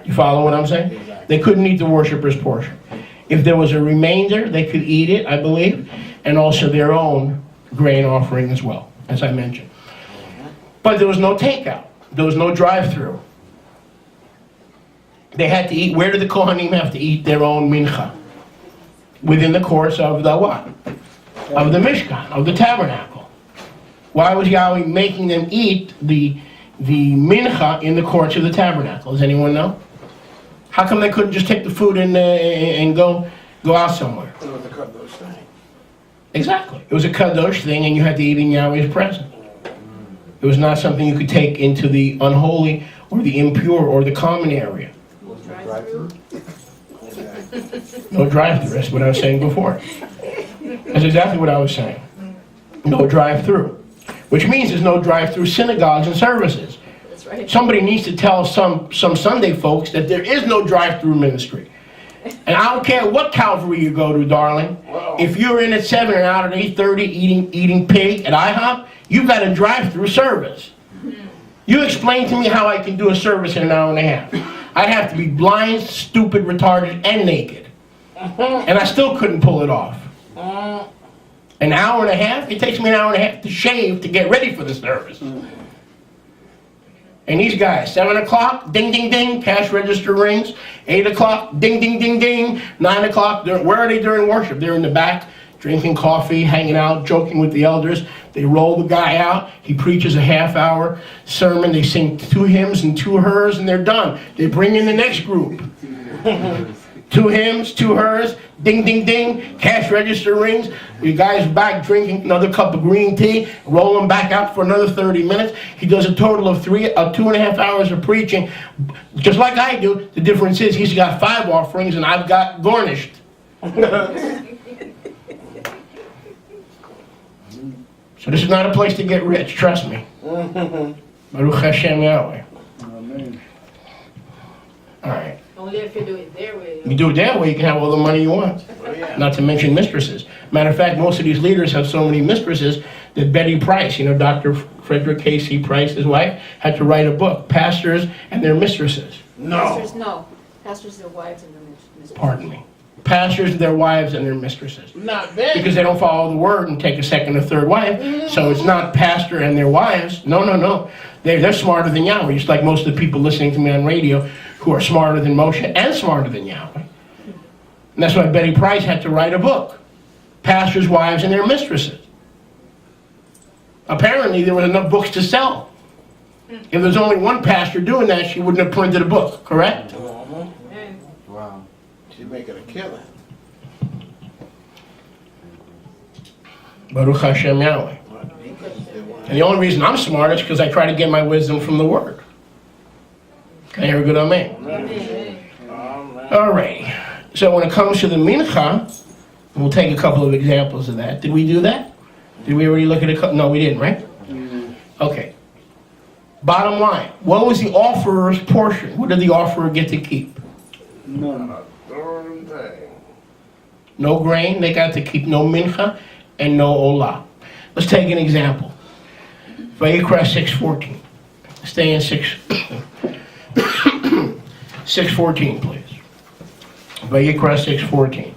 You follow what I'm saying? Exactly. They couldn't eat the worshiper's portion. If there was a remainder, they could eat it, I believe, and also their own grain offering as well, as I mentioned. But there was no takeout. There was no drive-through. They had to eat. Where did the Kohanim have to eat their own mincha? Within the course of the what? Of the Mishkan, of the tabernacle. Why was Yahweh making them eat the mincha in the courts of the tabernacle? Does anyone know? How come they couldn't just take the food and go out somewhere? It was a kadosh thing. Exactly. It was a kadosh thing, and you had to eat in Yahweh's presence. It was not something you could take into the unholy or the impure or the common area. Drive-through? No drive-through. That's what I was saying before. That's exactly what I was saying. No drive-through. Which means there's no drive-through synagogues and services. That's right. Somebody needs to tell some Sunday folks that there is no drive-through ministry. And I don't care what Calvary you go to, darling. Wow. If you're in at 7 and out at 8:30 eating pig at IHOP, you've got a drive-through service. You explain to me how I can do a service in an hour and a half. I'd have to be blind, stupid, retarded, and naked. And I still couldn't pull it off. An hour and a half? It takes me an hour and a half to shave to get ready for the service. And these guys, 7 o'clock, ding, ding, ding, cash register rings. 8 o'clock, ding, ding, ding, ding. 9 o'clock, where are they during worship? They're in the back, drinking coffee, hanging out, joking with the elders. They roll the guy out. He preaches a half-hour sermon. They sing 2 hymns and 2 hers, and they're done. They bring in the next group. 2 hymns, 2 hers, ding, ding, ding, cash register rings. The guy's back drinking another cup of green tea, roll him back out for another 30 minutes. He does a total of 2.5 hours of preaching, just like I do. The difference is he's got 5 offerings and I've got garnished. So this is not a place to get rich, trust me. Baruch Hashem Yahweh. Amen. All right. Only if you do it their way. You do it that way, you can have all the money you want. Oh, yeah. Not to mention mistresses. Matter of fact, most of these leaders have so many mistresses that Betty Price, Dr. Frederick K.C. Price, his wife, had to write a book, Pastors and Their Mistresses. Pastors, no. Pastors, their wives, and their mistresses. Pardon me. Pastors, their wives, and their mistresses. Not bad. Because they don't follow the word and take a second or third wife. So it's not pastor and their wives. No. They're smarter than Yahweh. Just like most of the people listening to me on radio who are smarter than Moshe and smarter than Yahweh. And that's why Betty Price had to write a book. Pastors' wives and their mistresses. Apparently there were enough books to sell. If there's only one pastor doing that, she wouldn't have printed a book, correct? Wow. She's making a killing. Baruch Hashem Yahweh. And the only reason I'm smart is because I try to get my wisdom from the Word. Can I hear a good amen? All right. So when it comes to the mincha, we'll take a couple of examples of that. Did we do that? Did we already look at a No, we didn't, right? Okay. Bottom line, what was the offerer's portion? What did the offerer get to keep? None. No grain, they got to keep no mincha and no olah. Let's take an example. Vayikra 6:14. Stay in 6:14, please. Vayikra 6:14.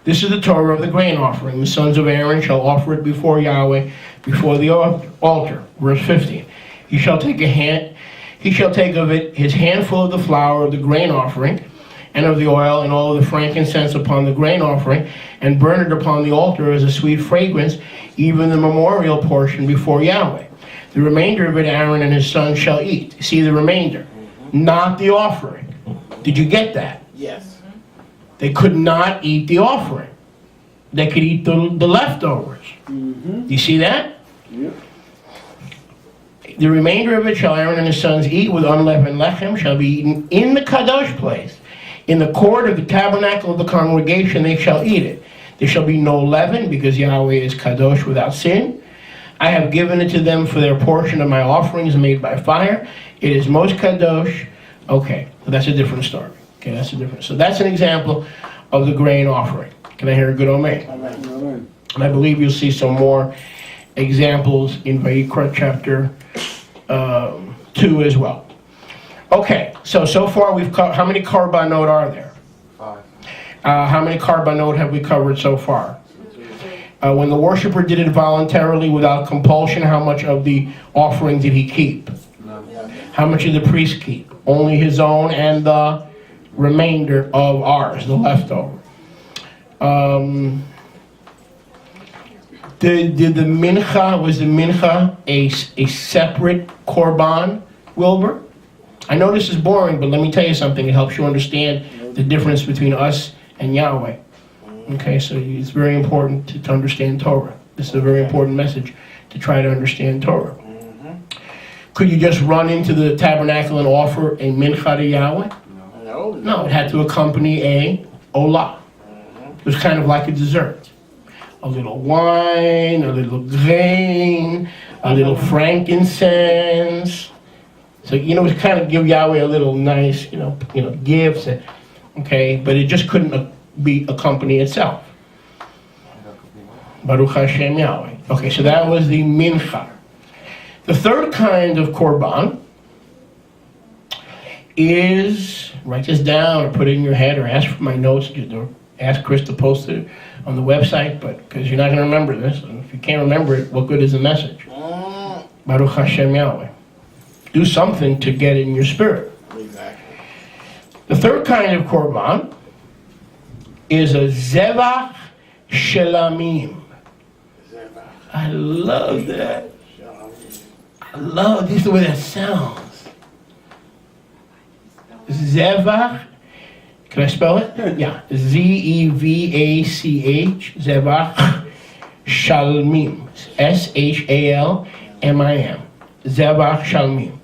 This is the Torah of the grain offering. The sons of Aaron shall offer it before Yahweh, before the altar. Verse 15. He shall take of it his handful of the flour of the grain offering, and of the oil, and all of the frankincense upon the grain offering, and burn it upon the altar as a sweet fragrance, even the memorial portion before Yahweh. The remainder of it Aaron and his sons shall eat. See the remainder, not the offering. Did you get that? Yes. They could not eat the offering. They could eat the leftovers. Do you see that? Yep. The remainder of it shall Aaron and his sons eat with unleavened lechem, shall be eaten in the kadosh place. In the court of the tabernacle of the congregation they shall eat it. There shall be no leaven, because Yahweh is kadosh without sin. I have given it to them for their portion of my offerings made by fire. It is most kadosh. Okay, well, that's a different story. Okay, that's a different. So that's an example of the grain offering. Can I hear a good amen? Amen. And I believe you'll see some more examples in Vayikra chapter 2 2 as well. Okay, so far we've covered, how many Korbanot are there? 5. How many Korbanot have we covered so far? When the worshiper did it voluntarily without compulsion, how much of the offering did he keep? None. How much did the priest keep? Only his own and the remainder of ours, the leftover. Did the mincha, was the mincha a separate korban, Wilbur? I know this is boring, but let me tell you something. It helps you understand the difference between us and Yahweh. Okay, so it's very important to understand Torah. This is a very important message to try to understand Torah. Could you just run into the tabernacle and offer a mincha to Yahweh? No, it had to accompany a olah. It was kind of like a dessert. A little wine, a little grain, a little frankincense. So, it's kind of give Yahweh a little nice, gifts. Okay, but it just couldn't be accompany itself. Baruch Hashem Yahweh. Okay, so that was the mincha. The third kind of korban is, write this down or put it in your head or ask for my notes, or ask Chris to post it on the website, but because you're not going to remember this, and if you can't remember it, what good is the message? Baruch Hashem Yahweh. Do something to get it in your spirit. Exactly. The third kind of korban is a zevach shelamim. I love that. I love this, the way that sounds. Zevach, can I spell it? Yeah. Z-E-V-A-C-H, Zevach Shalmim. S-H-A-L-M-I-M. Zevach Shalmim.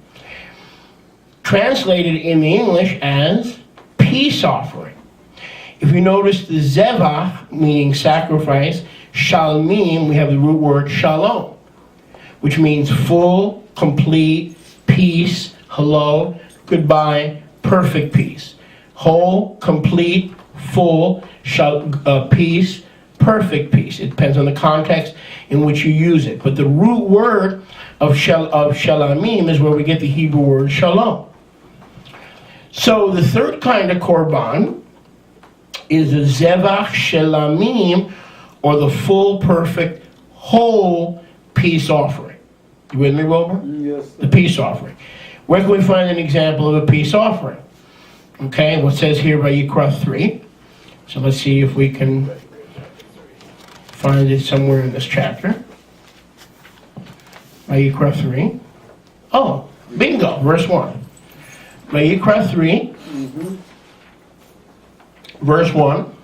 Translated in the English as peace offering. If you notice the Zevach, meaning sacrifice, Shalmim, we have the root word shalom, which means full, complete, peace, hello, goodbye, perfect peace. Whole, complete, full, peace, perfect peace. It depends on the context in which you use it. But the root word of shalamim is where we get the Hebrew word shalom. So the third kind of korban is a zevach shalamim, or the full, perfect, whole peace offering. You with me, Wilbur? Yes. The peace offering. Where can we find an example of a peace offering? Okay, what says here by Yikra 3. So let's see if we can find it somewhere in this chapter. By Yikra 3. Oh, bingo, verse 1. By Yikra 3, verse 1.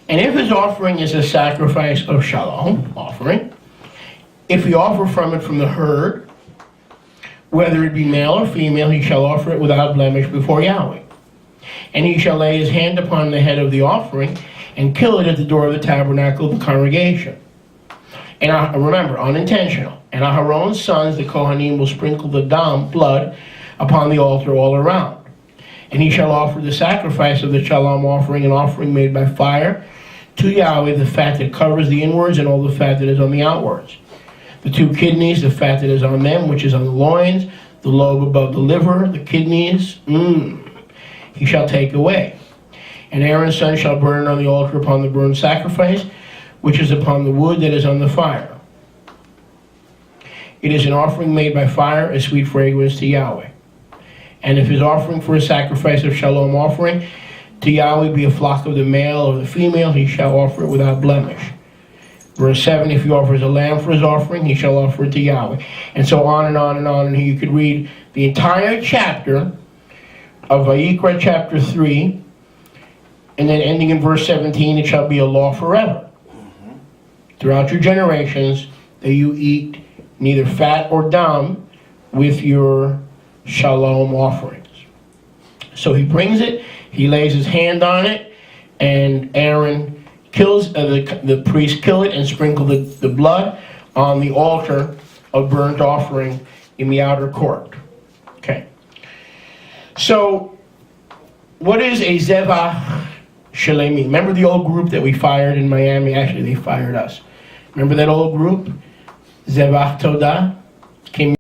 And if his offering is a sacrifice of shalom, offering, if he offer from it from the herd, whether it be male or female, he shall offer it without blemish before Yahweh. And he shall lay his hand upon the head of the offering and kill it at the door of the tabernacle of the congregation. And remember, unintentional. And Aharon's sons, the Kohanim, will sprinkle the blood upon the altar all around. And he shall offer the sacrifice of the shalom offering, an offering made by fire, to Yahweh, the fat that covers the inwards and all the fat that is on the outwards. The 2 kidneys, the fat that is on them, which is on the loins, the lobe above the liver, the kidneys, he shall take away. And Aaron's son shall burn on the altar upon the burnt sacrifice, which is upon the wood that is on the fire. It is an offering made by fire, a sweet fragrance to Yahweh. And if his offering for a sacrifice of shalom offering to Yahweh be a flock of the male or the female, he shall offer it without blemish. Verse 7, if he offers a lamb for his offering, he shall offer it to Yahweh. And so on and on and on. And you could read the entire chapter of Vayikra chapter 3, and then ending in verse 17, it shall be a law forever. Throughout your generations, that you eat neither fat or dam with your shalom offerings. So he brings it, he lays his hand on it, and Aaron kills, the priest kill it and sprinkle the blood on the altar of burnt offering in the outer court. Okay. So, what is a zevach shalemi? Remember the old group that we fired in Miami? Actually, they fired us. Remember that old group? Zevach Todah? Came